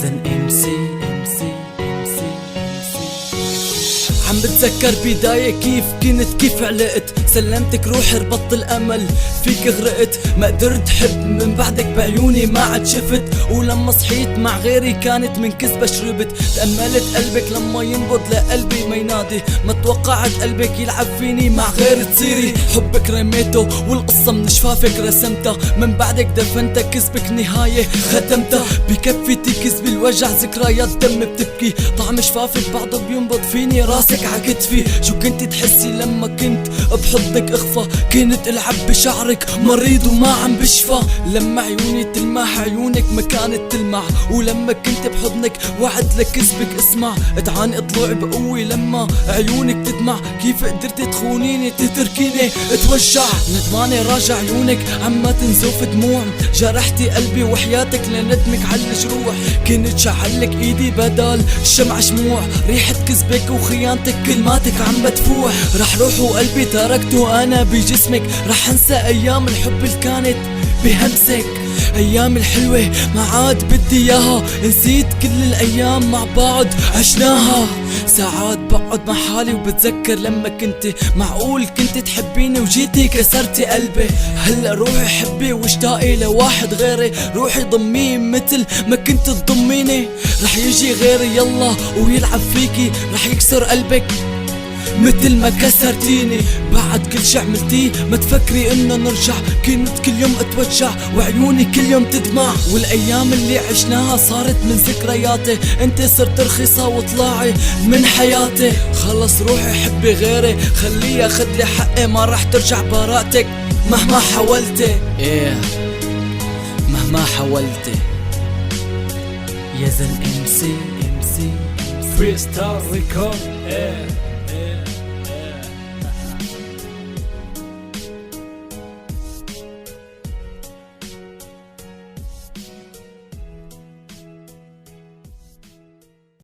زن MC عم بتذكر بداية كيف كنت كيف علقت، سلمتك روحي ربطت الأمل فيك غرقت، ما قدرت حب من بعدك بعيوني ما عاد شفت، ولما صحيت مع غيري كانت من كذبة شربت، تأملت قلبك لما ينبض لقلبي ما ينادي، ما توقعت قلبك يلعب فيني مع غير تصيري، حبك رميته والقصة من شفافك رسمتها، من بعدك دفنتها كذبك نهاية ختمتها، بكفتي كذب الوجع ذكريات دم بتبكي، طعم شفافك بعده بينبض فيني راسك عكتفي، شو كنت تحسي لما كنت بحضنك اخفى، كنت العب بشعرك مريض وما عم بشفى، لما عيوني تلمح عيونك ما كانت تلمع، ولما كنت بحضنك وعد لكذبك اسمع، اتعانق ضلوعي بقوي لما عيونك تدمع، كيف قدرت تخونيني تتركيني اتوجع، ندماني راجع عيونك عما تنزف دموع، جرحتي قلبي وحياتك لندمك على الجروح، كنت شعلك ايدي بدل الشمع شموع، ريحة كذبك وخيانتك كلماتك عم بتفوح، رح روح وقلبي تركته انا بجسمك، رح انسى ايام الحب اللي كانت بهمسك، ايام الحلوة ما عاد بدي اياها، نسيت كل الايام مع بعض عشناها، ساعات بقعد مع حالي وبتذكر لما كنت معقول كنت تحبيني وجيتي كسرتي قلبي، هلا روحي حبي واشتاقي لواحد غيري، روحي ضميه مثل ما كنت تضميني، رح يجي غيري يلا ويلعب فيكي، رح يكسر قلبك مثل ما كسرتيني، بعد كل شي عملتيه ما تفكري انه نرجع، كنت كل يوم اتوجع وعيوني كل يوم تدمع، والايام اللي عشناها صارت من ذكرياتي، انت صرت رخيصة وطلعي من حياتي، خلص روحي حبي غيري خليه ياخد لي حقي، ما رح ترجع براءتك مهما حاولتي، مهما حاولتي يا زن MC Freestyle Record